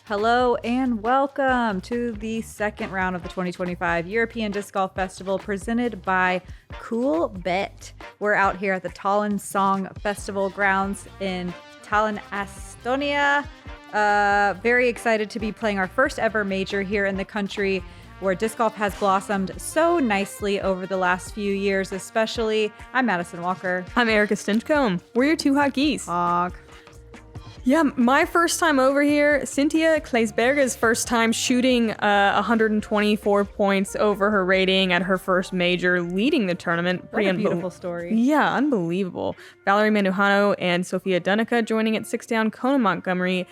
Hello and welcome to the second round of the 2025 European Disc Golf Festival presented by Coolbet. We're out here at the Tallinn Song Festival grounds in Tallinn, Estonia. Very excited to be playing our first ever major here in the country where disc golf has blossomed so nicely over the last few years, especially. I'm Madison Walker. I'm Erika Stinchcomb. We're your two hot geese. Honk. Yeah, my first time over here, Sintija Klezberga's first time shooting 124 points over her rating at her first major, leading the tournament. What a beautiful story. Yeah, unbelievable. Valerie Mandujano and Sofia Donnecke joining at 6 down, Kona Montgomery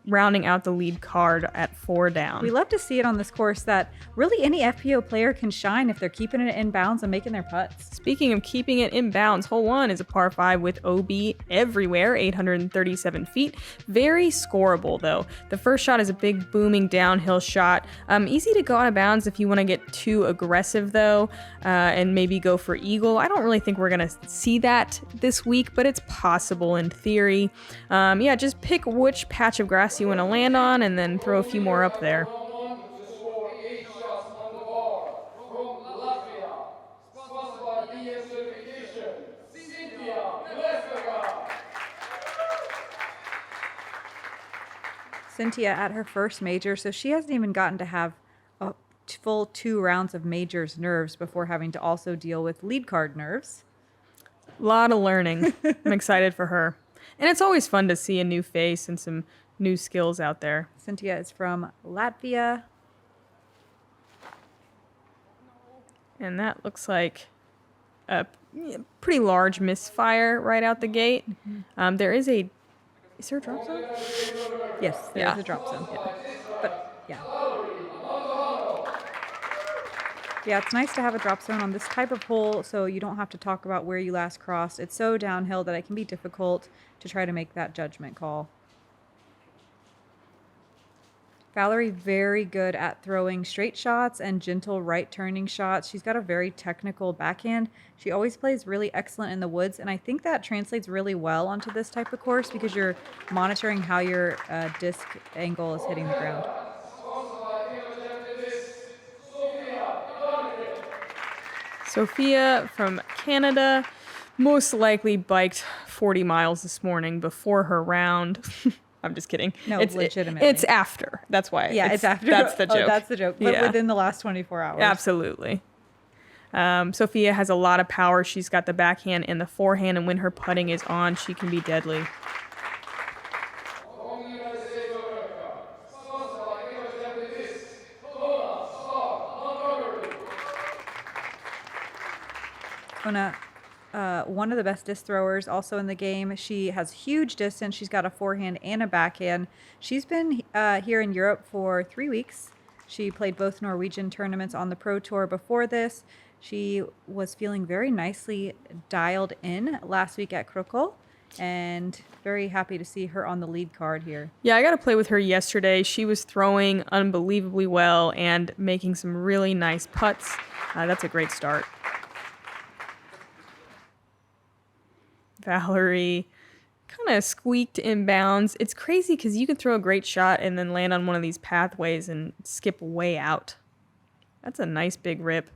rounding out the lead card at 4 down. We love to see it on this course that really any FPO player can shine if they're keeping it in bounds and making their putts. Speaking of keeping it in bounds, hole 1 is a par 5 with OB everywhere, 837 feet. Very scoreable though. The first shot is a big booming downhill shot. Easy to go out of bounds if you want to get too aggressive though, and maybe go for eagle. I don't really think we're going to see that this week, but it's possible in theory. Yeah, just pick which patch of grass you want to land on and then throw a few more up there. Sintija at her first major, so she hasn't even gotten to have a full 2 rounds of majors nerves before having to also deal with lead card nerves. A lot of learning. I'm excited for her. And it's always fun to see a new face and some new skills out there. Sintija is from Latvia. And that looks like a pretty large misfire right out the gate. There is a... Is there a drop zone? Yes, there is a drop zone. Yeah. But, yeah. Yeah, it's nice to have a drop zone on this type of hole so you don't have to talk about where you last crossed. It's so downhill that it can be difficult to try to make that judgment call. Valerie, very good at throwing straight shots and gentle right turning shots. She's got a very technical backhand. She always plays really excellent in the woods, and I think that translates really well onto this type of course because you're monitoring how your disc angle is hitting the ground. Sofia from Canada most likely biked 40 miles this morning before her round. I'm just kidding. No, it's legitimately. It's after. That's why. Yeah, it's after. That's the joke. Oh, that's the joke. But within the last 24 hours. Absolutely. Sofia has a lot of power. She's got the backhand and the forehand, and when her putting is on, she can be deadly. Kona, one of the best disc throwers also in the game. She has huge distance. She's got a forehand and a backhand. She's been here in Europe for 3 weeks. She played both Norwegian tournaments on the Pro Tour before this. She was feeling very nicely dialed in last week at Krokol, and very happy to see her on the lead card here. Yeah, I got to play with her yesterday. She was throwing unbelievably well and making some really nice putts. That's a great start. Valerie kind of squeaked inbounds. It's crazy because you can throw a great shot and then land on one of these pathways and skip way out. That's a nice big rip.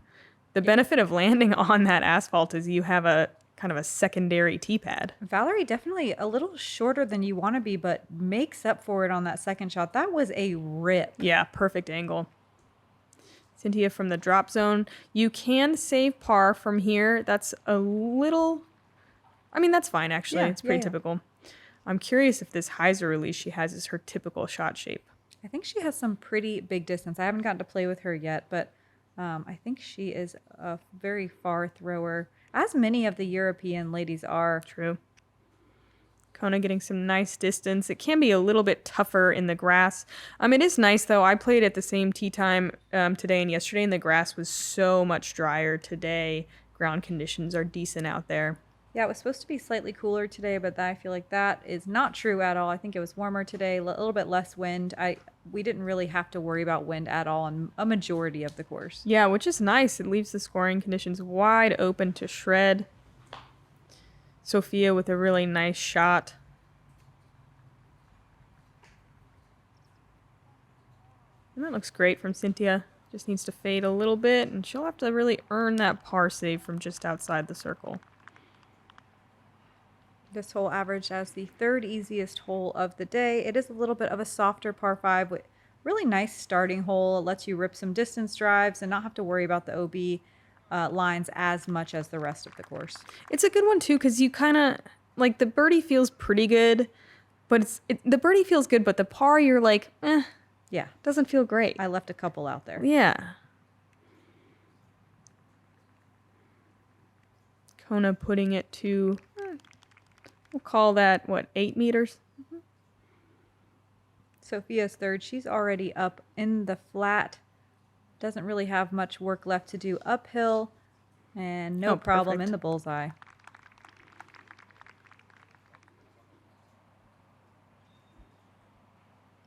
The benefit of landing on that asphalt is you have a kind of a secondary tee pad. Valerie definitely a little shorter than you want to be, but makes up for it on that second shot. That was a rip. Yeah, perfect angle. Sintija from the drop zone. You can save par from here. That's a little... I mean, that's fine, actually. It's pretty typical. I'm curious if this hyzer release she has is her typical shot shape. I think she has some pretty big distance. I haven't gotten to play with her yet, but I think she is a very far thrower, as many of the European ladies are. True. Kona getting some nice distance. It can be a little bit tougher in the grass. It is nice, though. I played at the same tee time today and yesterday, and the grass was so much drier today. Ground conditions are decent out there. Yeah, it was supposed to be slightly cooler today, but I feel like that is not true at all. I think it was warmer today, a little bit less wind. We didn't really have to worry about wind at all on a majority of the course. Yeah, which is nice. It leaves the scoring conditions wide open to shred. Sofia with a really nice shot. And that looks great from Sintija. Just needs to fade a little bit, and she'll have to really earn that par save from just outside the circle. This hole averaged as the third easiest hole of the day. It is a little bit of a softer par 5 with really nice starting hole. It lets you rip some distance drives and not have to worry about the OB lines as much as the rest of the course. It's a good one too, because you kind of like the birdie feels pretty good, but the birdie feels good, but the par you're like, Yeah, doesn't feel great. I left a couple out there. Yeah. Kona putting it to, we'll call that, what, 8 meters? Sofia's third. She's already up in the flat. Doesn't really have much work left to do uphill. And no problem perfect. in the bullseye.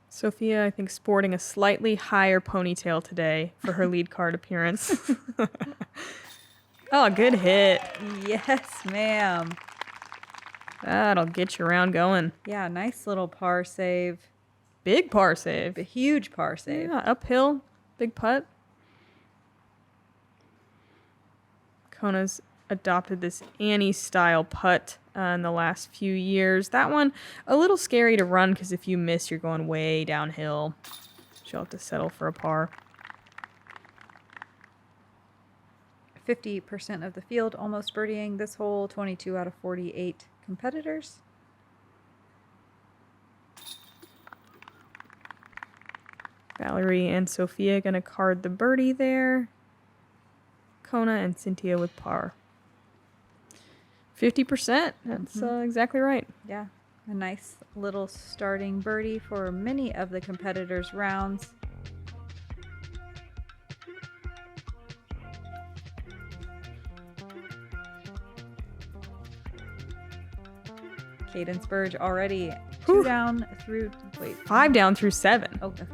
Sofia, I think, sporting a slightly higher ponytail today for her lead card appearance. Oh, good hit. Yes, ma'am. That'll get you around going. Yeah, nice little par save. Big par save. A huge par save. Yeah, uphill, big putt. Kona's adopted this Annie-style putt in the last few years. That one, a little scary to run because if you miss, you're going way downhill. She'll have to settle for a par. 50% of the field almost birdieing this hole, 22 out of 48 competitors. Valerie and Sofia gonna card the birdie there. Kona and Sintija with par. 50%. That's exactly right. Yeah, a nice little starting birdie for many of the competitors' rounds. Cadence Burge already 2 down through, wait. 5 down through 7. Oh, okay.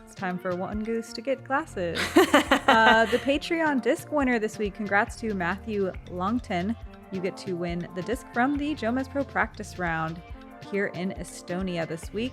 It's time for one goose to get glasses. The Patreon disc winner this week, congrats to Matthew Longton. You get to win the disc from the JomezPro practice round here in Estonia this week.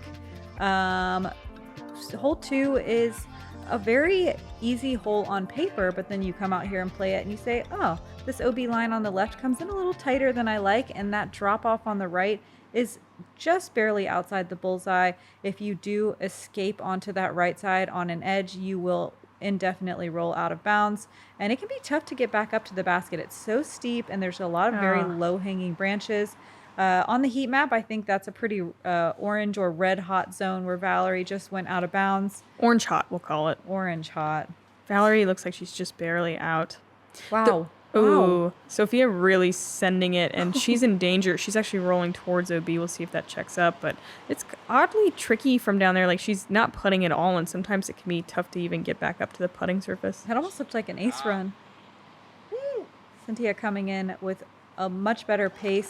Hole 2 is a very easy hole on paper, but then you come out here and play it and you say, oh, this OB line on the left comes in a little tighter than I like, and that drop off on the right is just barely outside the bullseye. If you do escape onto that right side on an edge, you will indefinitely roll out of bounds, and it can be tough to get back up to the basket. It's so steep and there's a lot of very low-hanging branches. On the heat map, I think that's a pretty orange or red hot zone where Valerie just went out of bounds. Orange hot, we'll call it. Orange hot. Valerie looks like she's just barely out. Wow. Ooh, Sofia really sending it, and she's in danger. She's actually rolling towards OB. We'll see if that checks up, but it's oddly tricky from down there. Like, she's not putting at all, and sometimes it can be tough to even get back up to the putting surface. It almost looked like an ace run. Sintija coming in with a much better pace,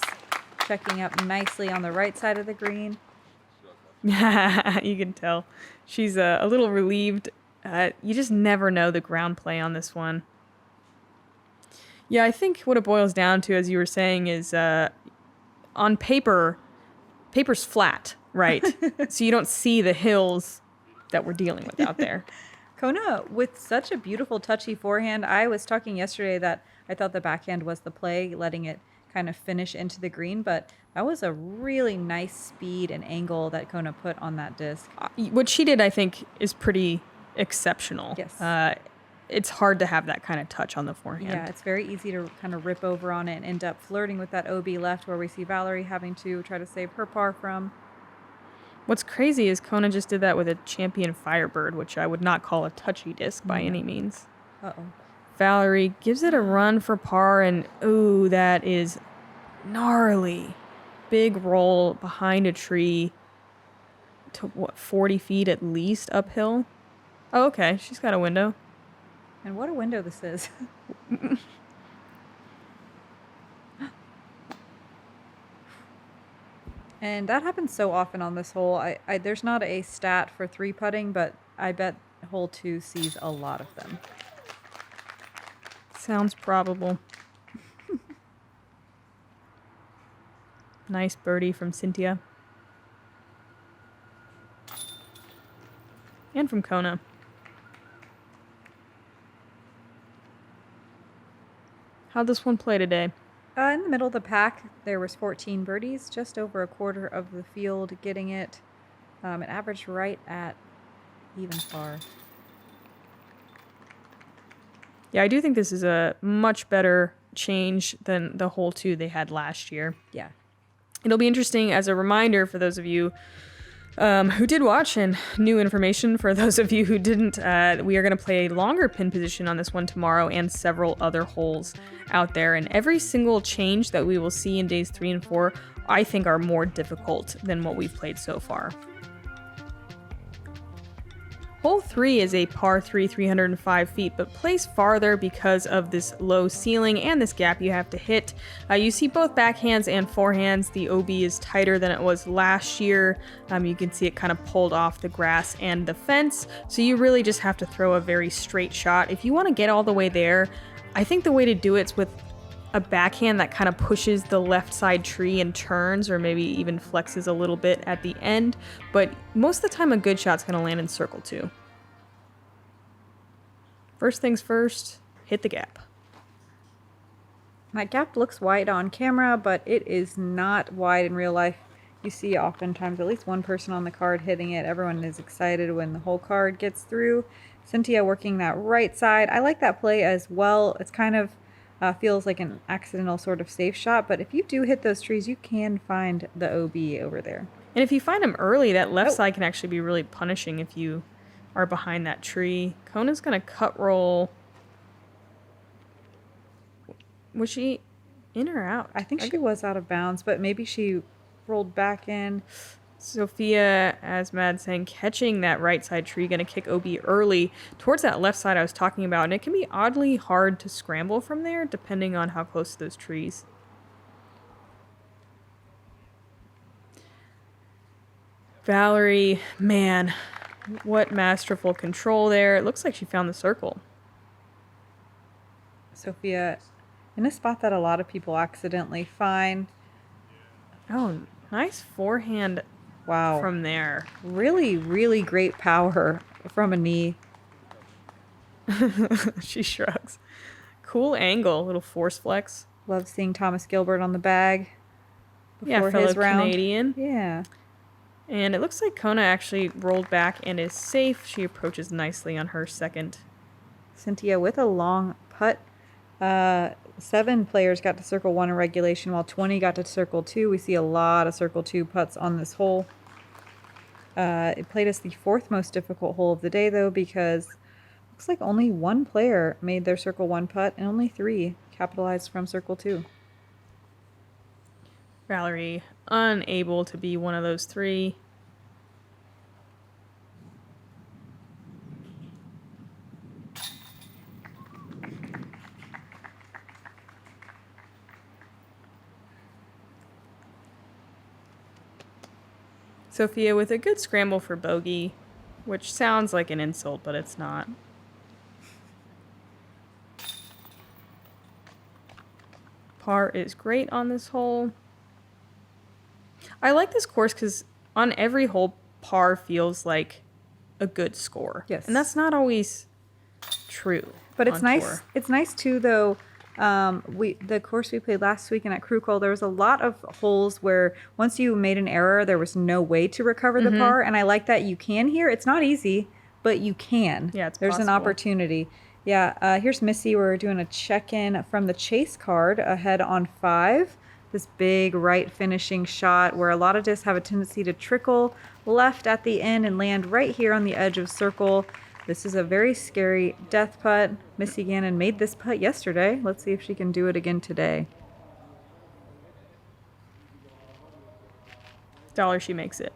checking up nicely on the right side of the green. You can tell. She's a little relieved. You just never know the ground play on this one. Yeah, I think what it boils down to, as you were saying, is on paper, paper's flat, right? So you don't see the hills that we're dealing with out there. Kona with such a beautiful touchy forehand. I was talking yesterday that I thought the backhand was the play, letting it kind of finish into the green, but that was a really nice speed and angle that Kona put on that disc. What she did, I think, is pretty exceptional. Yes. It's hard to have that kind of touch on the forehand. Yeah, it's very easy to kind of rip over on it and end up flirting with that OB left, where we see Valerie having to try to save her par from. What's crazy is Kona just did that with a Champion Firebird, which I would not call a touchy disc by any means. Uh-oh. Valerie gives it a run for par, and ooh, that is gnarly. Big roll behind a tree to, what, 40 feet at least uphill? Oh, okay, she's got a window. And what a window this is. And that happens so often on this hole. There's not a stat for 3-putting, but I bet hole 2 sees a lot of them. Sounds probable. Nice birdie from Sintija. and from Kona. How'd this one play today? In the middle of the pack, there was 14 birdies, just over a quarter of the field getting it. It averaged right at even par. Yeah, I do think this is a much better change than the hole 2 they had last year. Yeah. It'll be interesting as a reminder for those of you who did watch, and new information for those of you who didn't. We are going to play a longer pin position on this one tomorrow and several other holes out there. And every single change that we will see in days 3 and 4, I think are more difficult than what we've played so far. Hole 3 is a par 3, 305 feet, but plays farther because of this low ceiling and this gap you have to hit. You see both backhands and forehands. The OB is tighter than it was last year. You can see it kind of pulled off the grass and the fence, so you really just have to throw a very straight shot. If you want to get all the way there, I think the way to do it's with a backhand that kind of pushes the left side tree and turns, or maybe even flexes a little bit at the end. But most of the time, a good shot's going to land in circle 2. First things first, hit the gap. That gap looks wide on camera, but it is not wide in real life. You see oftentimes at least one person on the card hitting it. Everyone is excited when the whole card gets through. Sintija working that right side. I like that play as well. It's kind of feels like an accidental sort of safe shot, but if you do hit those trees, you can find the OB over there. And if you find them early, that left side can actually be really punishing if you are behind that tree. Kona's going to cut roll. Was she in or out? I think she was out of bounds, but maybe she rolled back in. Sofia, as Mad's saying, catching that right side tree, going to kick OB early towards that left side I was talking about. And it can be oddly hard to scramble from there, depending on how close to those trees. Valerie, man, what masterful control there. It looks like she found the circle. Sofia, in a spot that a lot of people accidentally find. Oh, nice forehand. Wow. From there. Really, really great power from a knee. She shrugs. Cool angle, little force flex. Love seeing Thomas Gilbert on the bag before his round. Canadian. Yeah. And it looks like Kona actually rolled back and is safe. She approaches nicely on her second. Sintija with a long putt. 7 players got to circle 1 in regulation, while 20 got to circle 2. We see a lot of circle 2 putts on this hole. It played us the 4th most difficult hole of the day, though, because it looks like only 1 player made their circle 1 putt, and only 3 capitalized from circle 2. Valerie, unable to be one of those 3. Sofia with a good scramble for bogey, which sounds like an insult, but it's not. Par is great on this hole. I like this course because on every hole, par feels like a good score. Yes. And that's not always true. But it's nice. Tour. It's nice too, though. The course we played last weekend at Krukol, there was a lot of holes where once you made an error, there was no way to recover the par. And I like that you can here. It's not easy, but you can. Yeah, it's There's possible. an opportunity. Yeah, here's Missy. We're doing a check-in from the chase card ahead on 5. This big right finishing shot where a lot of discs have a tendency to trickle left at the end and land right here on the edge of circle. This is a very scary death putt. Missy Gannon made this putt yesterday. Let's see if she can do it again today. Dollar she makes it.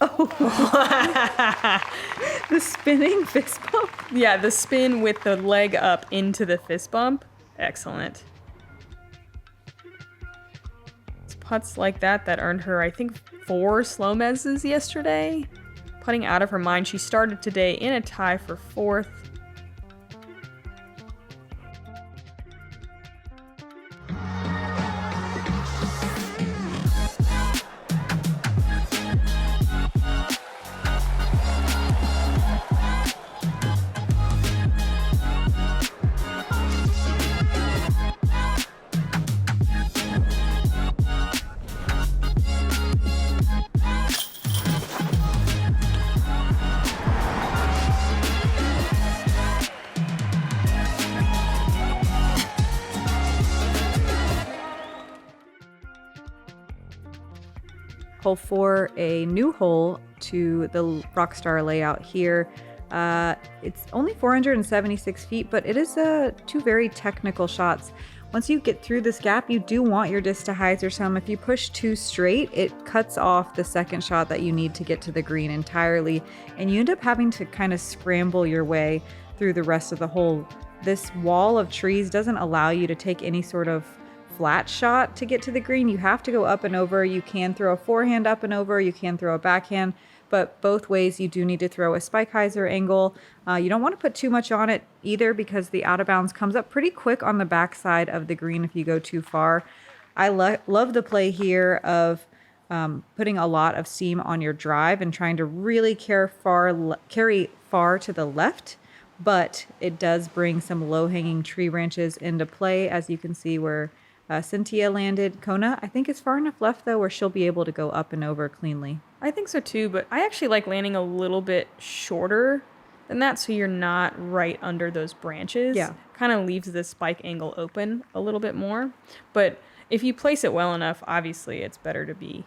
Oh. The spinning fist bump. Yeah, the spin with the leg up into the fist bump. Excellent. It's putts like that earned her, I think, 4 slow mezzes yesterday. Putting out of her mind. She started today in a tie for 4th. hole 4, a new hole to the Rockstar layout here. It's only 476 feet, but it is two very technical shots. Once you get through this gap, you do want your disc to hyzer some. If you push too straight, it cuts off the second shot that you need to get to the green entirely, and you end up having to kind of scramble your way through the rest of the hole. This wall of trees doesn't allow you to take any sort of flat shot to get to the green. You have to go up and over. You can throw a forehand up and over, you can throw a backhand, but both ways you do need to throw a spike hyzer angle. You don't want to put too much on it either, because the out of bounds comes up pretty quick on the backside of the green if you go too far. I love the play here of putting a lot of seam on your drive and trying to really carry far to the left, but it does bring some low-hanging tree branches into play, as you can see where Sintija landed. Kona, I think, is far enough left, though, where she'll be able to go up and over cleanly. I think so too, but I actually like landing a little bit shorter than that, so you're not right under those branches. Yeah. Kind of leaves the spike angle open a little bit more. But if you place it well enough, obviously it's better to be,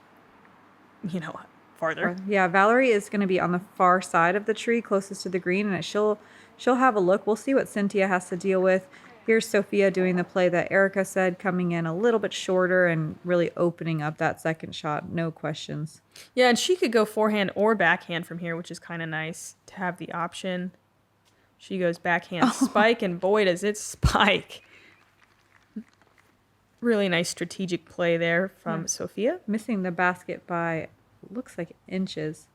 farther. Yeah, Valerie is going to be on the far side of the tree closest to the green, and she'll have a look. We'll see what Sintija has to deal with. Here's Sofia doing the play that Erika said, coming in a little bit shorter and really opening up that second shot, no questions. Yeah, and she could go forehand or backhand from here, which is kind of nice to have the option. She goes backhand spike, and boy, does it spike. Really nice strategic play there from Sofia. Missing the basket by, looks like inches.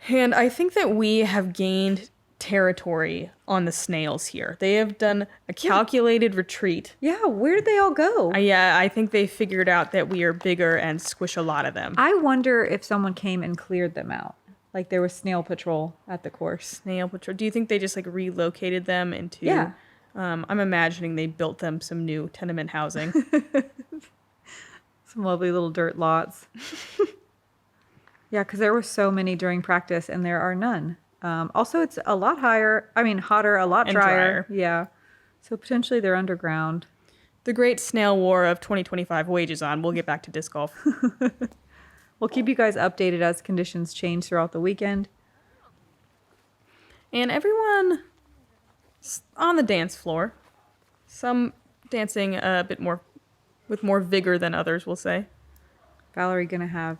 And I think that we have gained territory on the snails here. They have done a calculated retreat. Yeah, where did they all go? Yeah, I think they figured out that we are bigger and squish a lot of them. I wonder if someone came and cleared them out. Like there was snail patrol at the course. Snail patrol. Do you think they just relocated them into... Yeah. I'm imagining they built them some new tenement housing. Some lovely little dirt lots. Yeah, because there were so many during practice and there are none. Also, it's a lot hotter, a lot drier. Yeah. So potentially they're underground. The great snail war of 2025 wages on. We'll get back to disc golf. We'll keep you guys updated as conditions change throughout the weekend. And everyone on the dance floor. Some dancing a bit more, with more vigor than others, we'll say. Valerie gonna have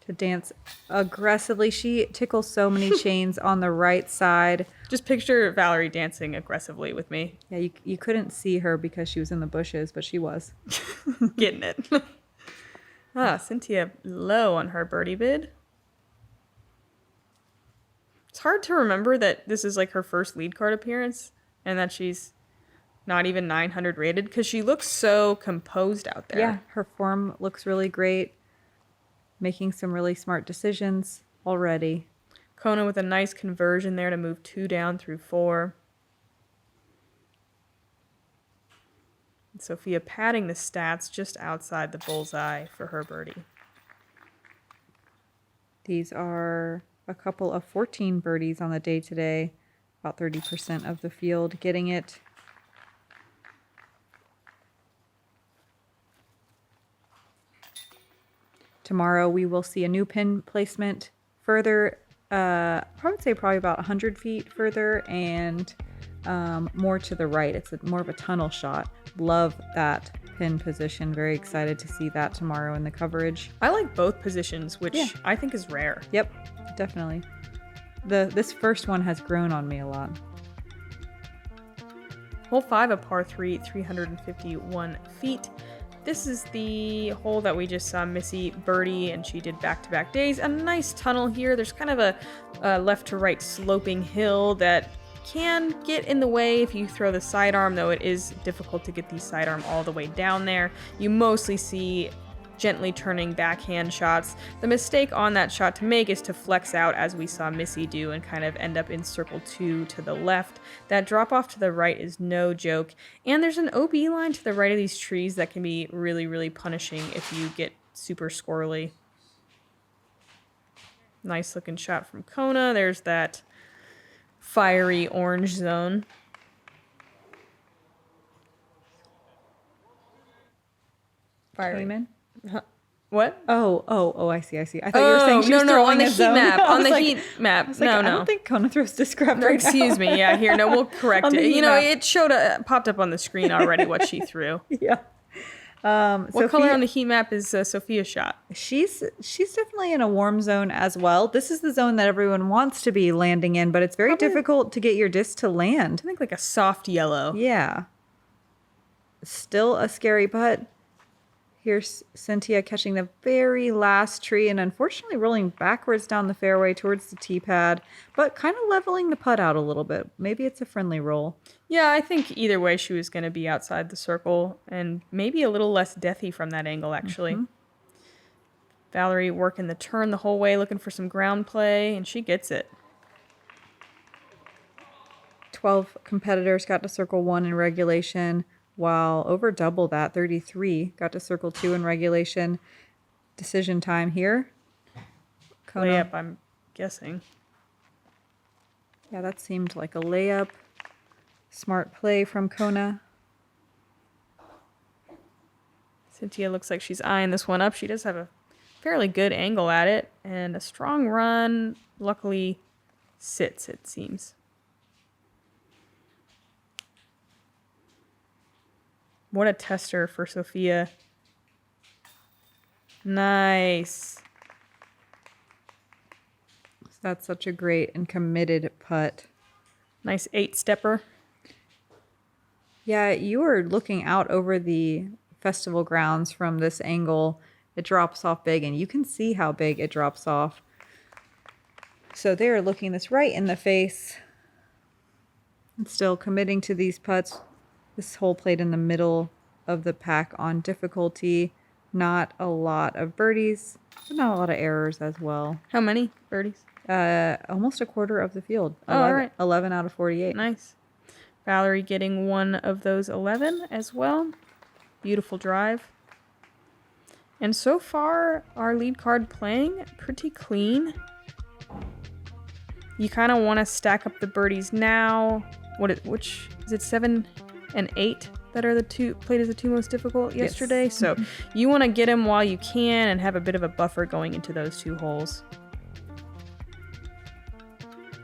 to dance aggressively. She tickles so many chains on the right side. Just picture Valerie dancing aggressively with me. Yeah, you couldn't see her because she was in the bushes, but she was. Getting it. Sintija low on her birdie bid. It's hard to remember that this is her first lead card appearance and that she's not even 900 rated because she looks so composed out there. Yeah, her form looks really great. Making some really smart decisions already. Kona with a nice conversion there to move 2 down through 4. And Sofia padding the stats just outside the bullseye for her birdie. These are a couple of 14 birdies on the day today. About 30% of the field getting it. Tomorrow we will see a new pin placement further, I would say probably about 100 feet further and more to the right. It's more of a tunnel shot. Love that pin position. Very excited to see that tomorrow in the coverage. I like both positions, which I think is rare. Yep, definitely. This first one has grown on me a lot. Hole 5, a par 3, 351 feet. This is the hole that we just saw Missy birdie, and she did back-to-back days. A nice tunnel here. There's kind of a left-to-right sloping hill that can get in the way if you throw the sidearm, though it is difficult to get the sidearm all the way down there. You mostly see gently turning backhand shots. The mistake on that shot to make is to flex out as we saw Missy do and kind of end up in circle 2 to the left. That drop off to the right is no joke. And there's an OB line to the right of these trees that can be really, really punishing if you get super squirrely. Nice looking shot from Kona. There's that fiery orange zone. Fiery. Came in. What? Oh, I see. I thought you were saying she's no, throwing on the a heat zone. map. I On was the like- heat map. I was No, like, no. I don't think Kona throws disc grab No, right excuse now. me. Yeah, here. No, we'll correct On the it. heat You know, map. it showed popped up on the screen already what she threw. Yeah. What color on the heat map is Sofia's shot? She's definitely in a warm zone as well. This is the zone that everyone wants to be landing in, but it's very difficult to get your disc to land. I think like a soft yellow. Yeah. Still a scary putt. Here's Sintija catching the very last tree and unfortunately rolling backwards down the fairway towards the tee pad, but kind of leveling the putt out a little bit. Maybe it's a friendly roll. Yeah, I think either way she was going to be outside the circle and maybe a little less deathy from that angle, actually. Valerie working the turn the whole way, looking for some ground play, and she gets it. 12 competitors got to circle 1 in regulation, while over double that, 33 got to circle 2 in regulation. Decision time here. Kona. Layup, I'm guessing. Yeah, that seemed like a layup. Smart play from Kona. Sintija looks like she's eyeing this one up. She does have a fairly good angle at it, and a strong run luckily sits, it seems. What a tester for Sofia. Nice. That's such a great and committed putt. Nice 8-stepper. Yeah, you are looking out over the festival grounds from this angle. It drops off big, and you can see how big it drops off. So they are looking this right in the face. And still committing to these putts. This hole played in the middle of the pack on difficulty. Not a lot of birdies, but not a lot of errors as well. How many birdies? Almost a quarter of the field. 11, all right. 11 out of 48. Nice. Valerie getting one of those 11 as well. Beautiful drive. And so far, our lead card playing pretty clean. You kind of want to stack up the birdies now. Which is it, 7 and 8 that are the two played as the two most difficult yesterday? Yes. So you want to get them while you can and have a bit of a buffer going into those 2 holes.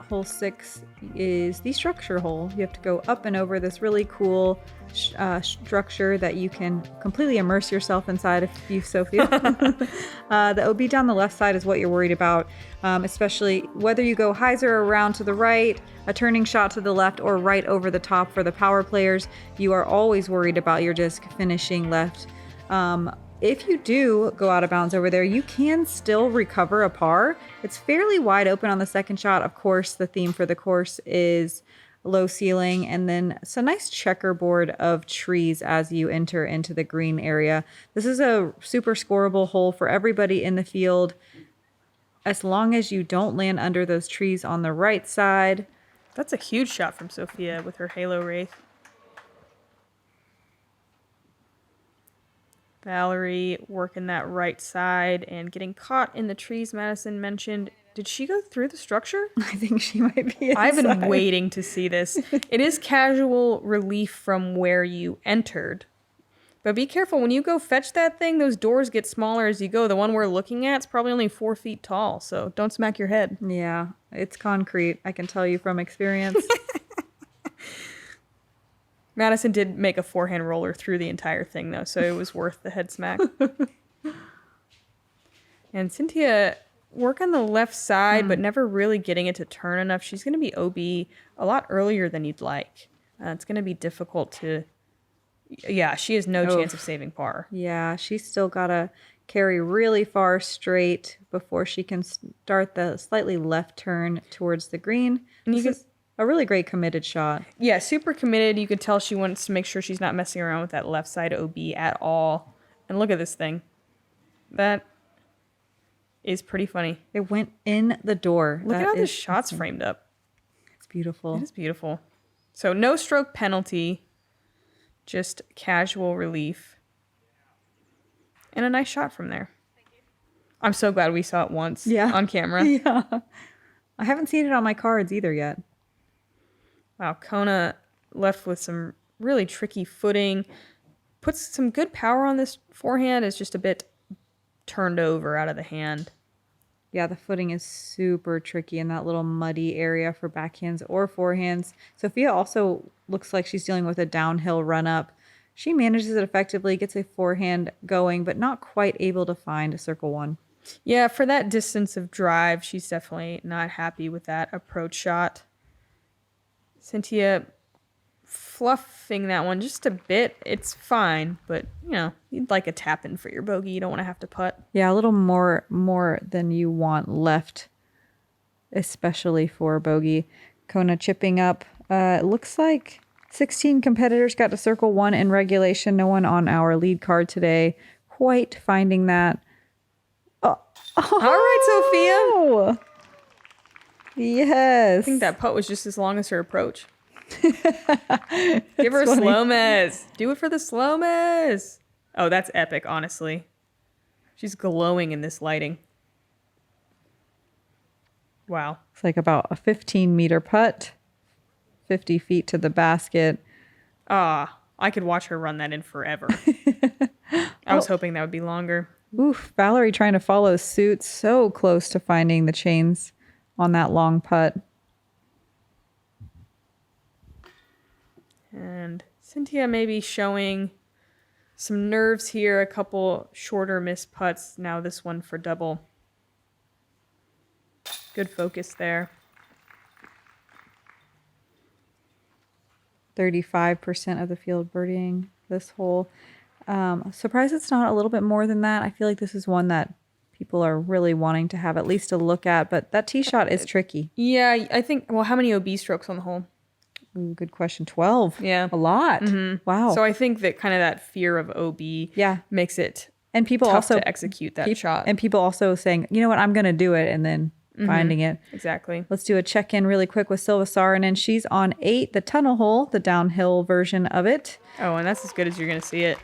Hole 6 is the structure hole. You have to go up and over this really cool structure that you can completely immerse yourself inside if you so feel. The OB down the left side is what you're worried about, especially whether you go hyzer around to the right, a turning shot to the left, or right over the top for the power players. You are always worried about your disc finishing left. If you do go out of bounds over there, you can still recover a par. It's fairly wide open on the second shot. Of course, the theme for the course is low ceiling, and then it's a nice checkerboard of trees as you enter into the green area. This is a super scoreable hole for everybody in the field, as long as you don't land under those trees on the right side. That's a huge shot from Sofia with her Halo Wraith. Valerie working that right side and getting caught in the trees Madison mentioned. Did she go through the structure? I think she might be inside. I've been waiting to see this. It is casual relief from where you entered. But be careful, when you go fetch that thing, those doors get smaller as you go. The one we're looking at is probably only 4 feet tall, so don't smack your head. Yeah, it's concrete. I can tell you from experience. Madison did make a forehand roller through the entire thing, though, so it was worth the head smack. And Sintija working the left side, but never really getting it to turn enough. She's going to be OB a lot earlier than you'd like. It's going to be difficult to... Yeah, she has no chance of saving par. Yeah, she's still got to carry really far straight before she can start the slightly left turn towards the green. And this is a really great committed shot. Yeah, super committed. You could tell she wants to make sure she's not messing around with that left side OB at all. And look at this thing. That is pretty funny. It went in the door. Look at how the shot's framed up. It's beautiful. It is beautiful. So no stroke penalty. Just casual relief. And a nice shot from there. I'm so glad we saw it once on camera. Yeah. I haven't seen it on my cards either yet. Wow, Kona left with some really tricky footing. Puts some good power on this forehand. It's just a bit turned over out of the hand. Yeah, the footing is super tricky in that little muddy area for backhands or forehands. Sofia also looks like she's dealing with a downhill run up. She manages it effectively, gets a forehand going, but not quite able to find a circle one. Yeah, for that distance of drive, she's definitely not happy with that approach shot. Sintija fluffing that one just a bit. It's fine, but you know, you'd like a tap in for your bogey. You don't want to have to putt. Yeah, a little more than you want left, especially for bogey. Kona chipping up. It looks like 16 competitors got to circle one in regulation. No one on our lead card today quite finding that. All right, Sofia. Yes. I think that putt was just as long as her approach. Give her a slow-mez. Do it for the slow-mez. Oh, that's epic, honestly. She's glowing in this lighting. Wow. It's like about a 15-meter putt, 50 feet to the basket. I could watch her run that in forever. I was hoping that would be longer. Oof, Valerie trying to follow suit, so close to finding the chains on that long putt. And Sintija maybe showing some nerves here, a couple shorter missed putts. Now this one for double. Good focus there. 35% of the field birdieing this hole. Surprised it's not a little bit more than that. I feel like this is one that people are really wanting to have at least a look at, but that tee shot is tricky. Yeah, I think, well, how many OB strokes on the hole? Ooh, good question. 12. Yeah. A lot. Wow. So I think that kind of that fear of OB makes it and people tough also to execute that shot. And people also saying, you know what, I'm going to do it, and then finding it. Exactly. Let's do a check-in really quick with Silva Saarinen. She's on 8, the tunnel hole, the downhill version of it. Oh, and that's as good as you're going to see it.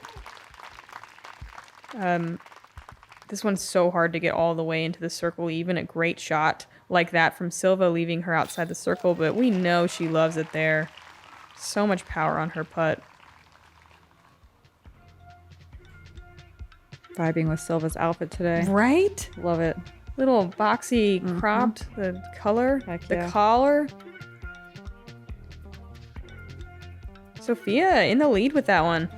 This one's so hard to get all the way into the circle. Even a great shot like that from Silva leaving her outside the circle, but we know she loves it there. So much power on her putt. Vibing with Silva's outfit today. Right? Love it. Little boxy cropped, the color, the collar. Sofia in the lead with that one.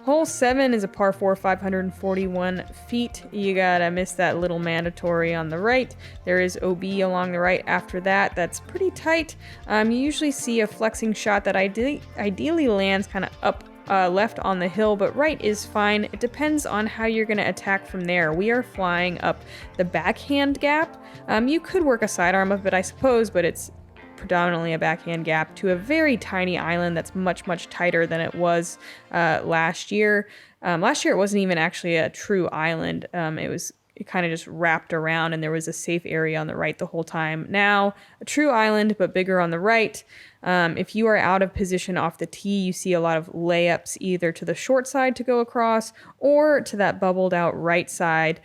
Hole 7 is a par 4, 541 feet. You gotta miss that little mandatory on the right. There is OB along the right after that. That's pretty tight. You usually see a flexing shot that ideally lands kind of up left on the hill, but right is fine. It depends on how you're going to attack from there. We are flying up the backhand gap. You could work a sidearm of it, I suppose, but it's predominantly a backhand gap to a very tiny island that's much, much tighter than it was last year. Last year, it wasn't even actually a true island. It kind of just wrapped around and there was a safe area on the right the whole time. Now, a true island, but bigger on the right. If you are out of position off the tee, you see a lot of layups either to the short side to go across or to that bubbled out right side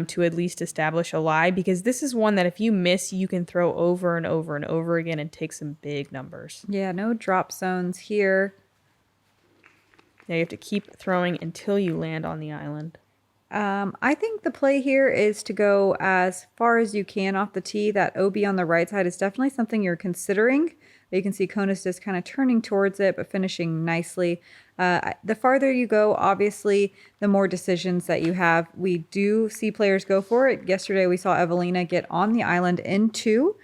to at least establish a lie, because this is one that if you miss, you can throw over and over and over again and take some big numbers. Yeah, no drop zones here. Yeah, you have to keep throwing until you land on the island. I think the play here is to go as far as you can off the tee. That OB on the right side is definitely something you're considering. You can see Kona's just kind of turning towards it, but finishing nicely. The farther you go, obviously, the more decisions that you have. We do see players go for it. Yesterday, we saw Evelina get on the island in 2,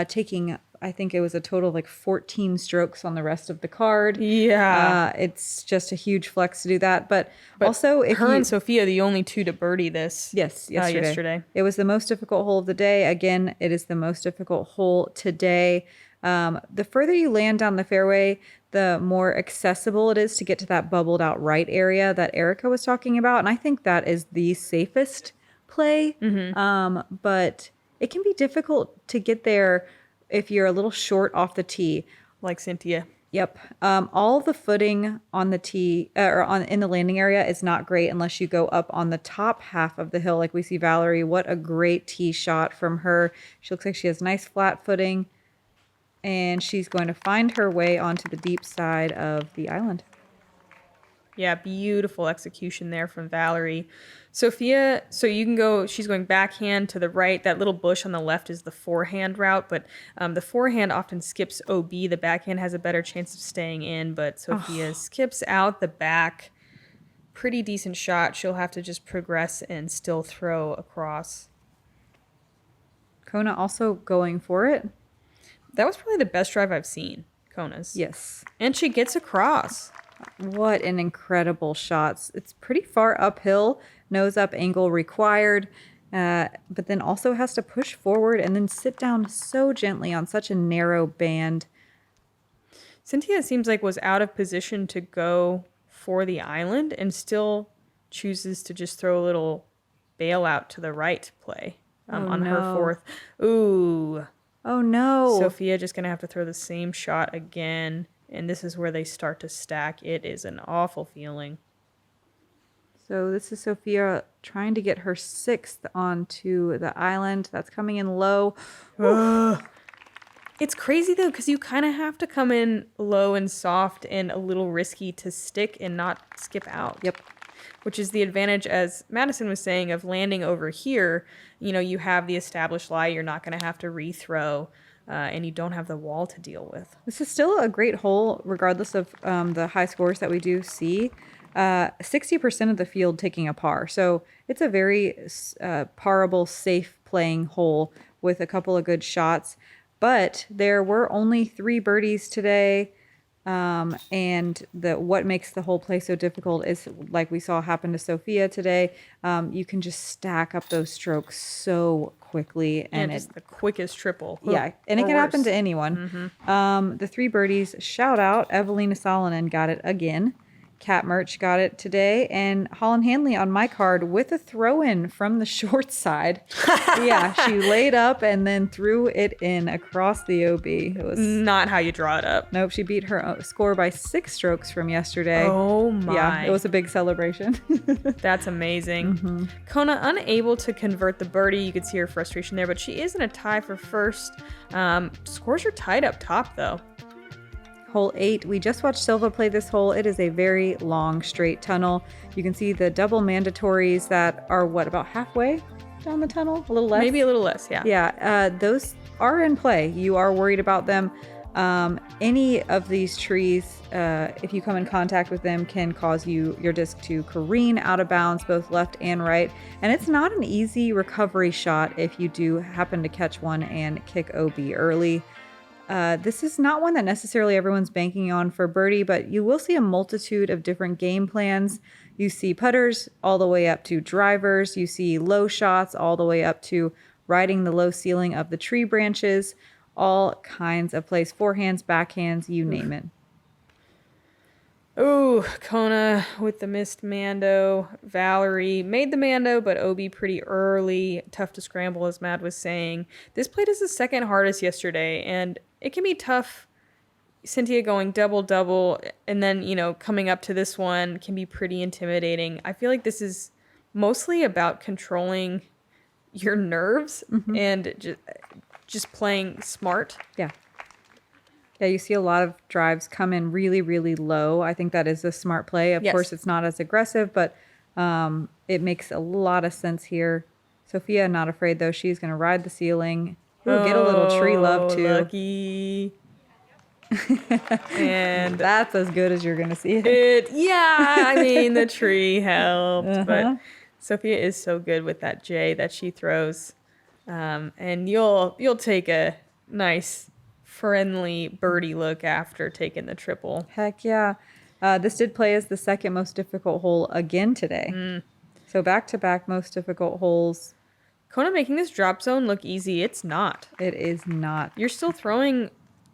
taking, I think it was a total of like 14 strokes on the rest of the card. Yeah. It's just a huge flex to do that. But also, if her and Sofia, the only 2 to birdie this. Yes, yesterday. It was the most difficult hole of the day. Again, it is the most difficult hole today. The further you land down the fairway, the more accessible it is to get to that bubbled out right area that Erika was talking about. And I think that is the safest play, but it can be difficult to get there if you're a little short off the tee. Like Sintija. Yep. All the footing on the tee in the landing area is not great unless you go up on the top half of the hill. Like we see Valerie, what a great tee shot from her. She looks like she has nice flat footing, and she's going to find her way onto the deep side of the island. Yeah, beautiful execution there from Valerie. Sofia, so you can go, she's going backhand to the right. That little bush on the left is the forehand route, but the forehand often skips OB. The backhand has a better chance of staying in, but Sofia skips out the back. Pretty decent shot. She'll have to just progress and still throw across. Kona also going for it. That was probably the best drive I've seen, Kona's. Yes. And she gets across. What an incredible shot. It's pretty far uphill, nose up angle required, but then also has to push forward and then sit down so gently on such a narrow band. Sintija seems like was out of position to go for the island and still chooses to just throw a little bailout to the right play on her fourth. Ooh. Oh, no. Sofia just going to have to throw the same shot again. And this is where they start to stack. It is an awful feeling. So this is Sofia trying to get her sixth onto the island. That's coming in low. It's crazy, though, because you kind of have to come in low and soft and a little risky to stick and not skip out. Yep. Which is the advantage, as Madison was saying, of landing over here. You know, you have the established lie. You're not going to have to rethrow. And you don't have the wall to deal with. This is still a great hole, regardless of the high scores that we do see. 60% of the field taking a par. So it's a very parable, safe playing hole with a couple of good shots. But there were only 3 birdies today. And what makes the whole play so difficult is, like we saw happen to Sofia today, you can just stack up those strokes so quickly. And it's the quickest triple. Yeah, and it can happen to anyone. The 3 birdies, shout out, Evelina Salonen got it again. Cat Merch got it today, and Holland Hanley on my card with a throw-in from the short side. Yeah, she laid up and then threw it in across the OB. It was not how you draw it up. Nope, she beat her score by 6 strokes from yesterday. Oh my. Yeah, it was a big celebration. That's amazing. Kona unable to convert the birdie. You could see her frustration there, but she is in a tie for first. Scores are tied up top, though. Hole 8. We just watched Silva play this hole. It is a very long straight tunnel. You can see the double mandatories that are about halfway down the tunnel? A little less? Maybe a little less, yeah. Yeah, those are in play. You are worried about them. Any of these trees, if you come in contact with them, can cause your disc to careen out of bounds, both left and right. And it's not an easy recovery shot if you do happen to catch one and kick OB early. This is not one that necessarily everyone's banking on for birdie, but you will see a multitude of different game plans. You see putters all the way up to drivers. You see low shots all the way up to riding the low ceiling of the tree branches. All kinds of plays, forehands, backhands, you name it. Oh, Kona with the missed Mando. Valerie made the Mando, but OB pretty early. Tough to scramble, as Mad was saying. This played as the second hardest yesterday, and it can be tough. Sintija going double-double, and then, coming up to this one can be pretty intimidating. I feel like this is mostly about controlling your nerves and just playing smart. Yeah. Yeah, you see a lot of drives come in really, really low. I think that is a smart play. Of course, it's not as aggressive, but it makes a lot of sense here. Sofia, not afraid, though. She's going to ride the ceiling. Ooh, get a little tree love, too. Lucky. And that's as good as you're going to see it. The tree helped. But Sofia is so good with that J that she throws. And you'll take a nice friendly birdie look after taking the triple. Heck yeah. This did play as the second most difficult hole again today. So back-to-back most difficult holes. Kona making this drop zone look easy. It's not. It is not. You're still throwing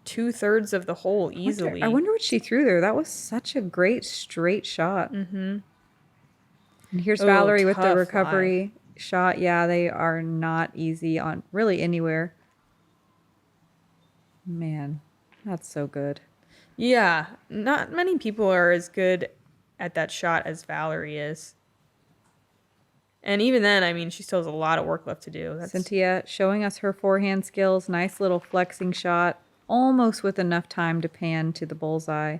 2/3 of the hole easily. I wonder what she threw there. That was such a great straight shot. And here's Valerie with the recovery. shot. Yeah, they are not easy on really anywhere. Man, that's so good. Yeah, not many people are as good at that shot as Valerie is. And even then, I mean, she still has a lot of work left to do. Sintija showing us her forehand skills. Nice little flexing shot. Almost with enough time to pan to the bullseye.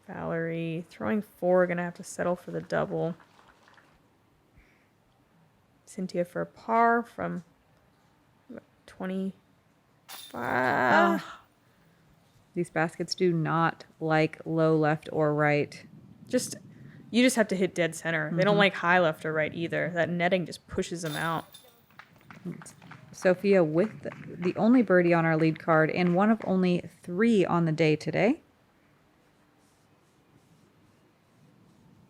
Valerie throwing 4, gonna have to settle for the double. Sintija for a par from 25. These baskets do not like low left or right. You just have to hit dead center. They don't like high left or right either. That netting just pushes them out. Sofia with the only birdie on our lead card and one of only 3 on the day today.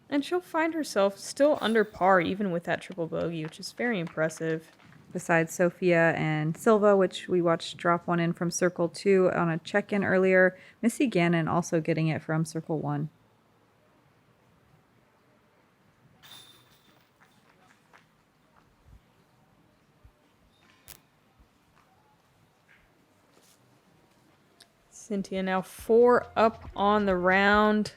And she'll find herself still under par even with that triple bogey, which is very impressive. Besides Sofia and Silva, which we watched drop one in from circle 2 on a check-in earlier. Missy Gannon also getting it from circle 1. Sintija now 4 up on the round.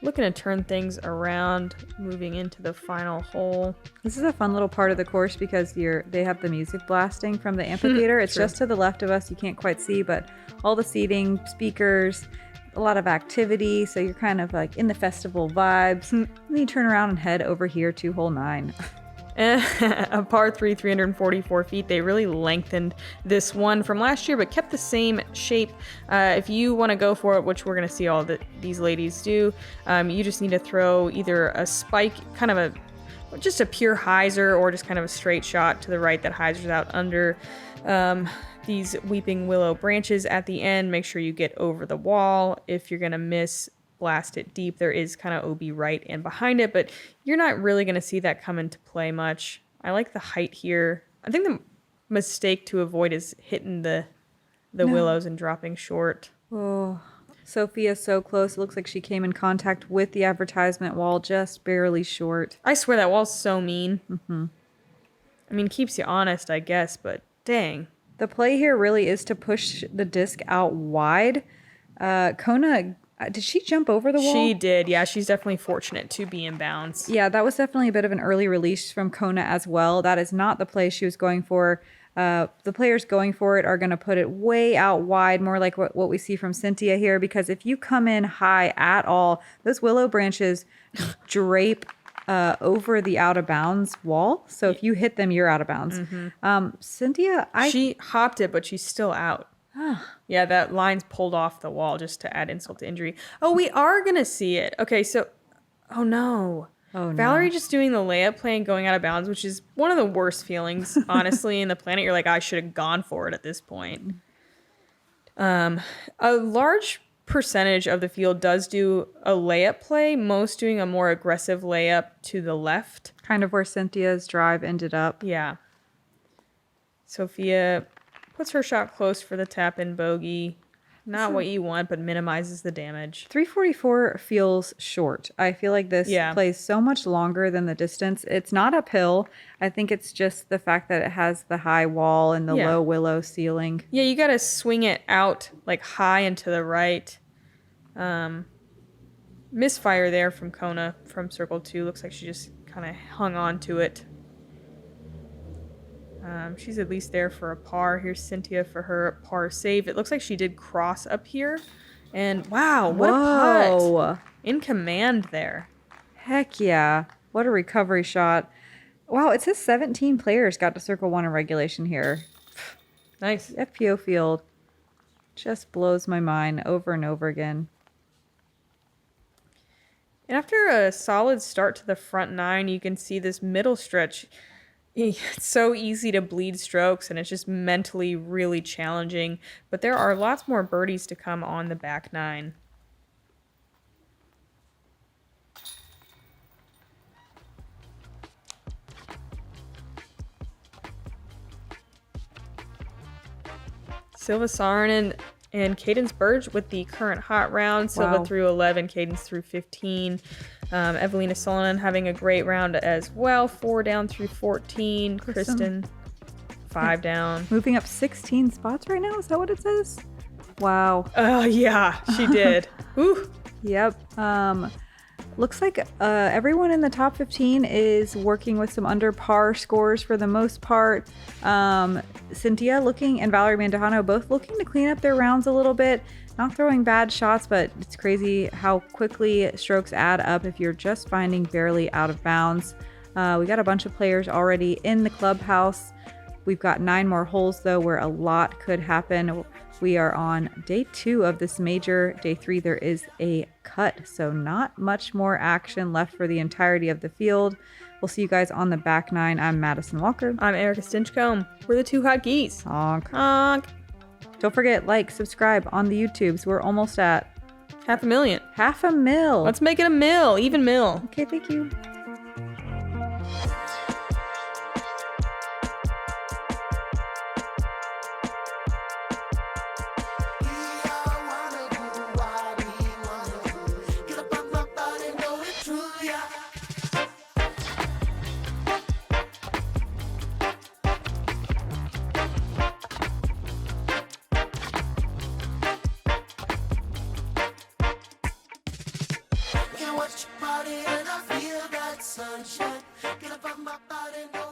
Looking to turn things around, moving into the final hole. This is a fun little part of the course because they have the music blasting from the amphitheater. It's just to the left of us. You can't quite see, but all the seating, speakers, a lot of activity. So you're kind of like in the festival vibes. And then you turn around and head over here to hole 9. A par 3, 344 feet. They really lengthened this one from last year, but kept the same shape. If you want to go for it, which we're going to see all these ladies do, you just need to throw either a spike, kind of just a pure hyzer, or just kind of a straight shot to the right that hyzers out under these weeping willow branches at the end. Make sure you get over the wall. If you're going to miss, blast it deep. There is kind of OB right and behind it, but you're not really going to see that come into play much. I like the height here. I think the mistake to avoid is hitting the willows and dropping short. Oh, Sofia's so close. It looks like she came in contact with the advertisement wall, just barely short. I swear that wall's so mean. I mean, keeps you honest, I guess, but dang. The play here really is to push the disc out wide. Kona, did she jump over the wall? She did, yeah. She's definitely fortunate to be in bounds. Yeah, that was definitely a bit of an early release from Kona as well. That is not the play she was going for. The players going for it are going to put it way out wide, more like what we see from Sintija here, because if you come in high at all, those willow branches drape over the out of bounds wall. So if you hit them, you're out of bounds. Sintija, she hopped it, but she's still out. Yeah, that line's pulled off the wall just to add insult to injury. Oh, we are going to see it. Okay, so... Oh, no. Valerie just doing the layup play and going out of bounds, which is one of the worst feelings, honestly, in the planet. You're like, I should have gone for it at this point. A large percentage of the field does do a layup play, most doing a more aggressive layup to the left. Kind of where Cynthia's drive ended up. Yeah. Sofia puts her shot close for the tap-in bogey. Not what you want, but minimizes the damage. 344 feels short. I feel like this plays so much longer than the distance. It's not uphill. I think it's just the fact that it has the high wall and the low willow ceiling. Yeah, you got to swing it out like high and to the right. Misfire there from Kona from circle 2. Looks like she just kind of hung on to it. She's at least there for a par. Here's Sintija for her par save. It looks like she did cross up here. And wow, what a putt. In command there. Heck yeah. What a recovery shot. Wow, it says 17 players got to circle 1 in regulation here. Nice. FPO field just blows my mind over and over again. And after a solid start to the front 9, you can see this middle stretch. It's so easy to bleed strokes, and it's just mentally really challenging. But there are lots more birdies to come on the back 9. Silva Saarinen and Cadence Burge with the current hot round. Silva through 11, Cadence through 15. Evelina Solonen having a great round as well. 4 down through 14. Kristen 5 down. Moving up 16 spots right now. Is that what it says? Wow. Yeah, she did. Ooh. Yep. Looks like everyone in the top 15 is working with some under par scores for the most part. Sintija and Valerie Mandujano both looking to clean up their rounds a little bit. Not throwing bad shots, but it's crazy how quickly strokes add up if you're just finding barely out of bounds. We got a bunch of players already in the clubhouse. We've got 9 more holes though, where a lot could happen. We are on day 2 of this major. Day 3, there is a cut, so not much more action left for the entirety of the field. We'll see you guys on the back 9. I'm Madison Walker. I'm Erika Stinchcomb. We're the 2 hot geese. Honk. Honk. Don't forget, subscribe on the YouTubes. We're almost at 500,000. 500,000. Let's make it a mil, even mil. Okay, thank you. Watch your body and I feel that sunshine. Get up on my body, no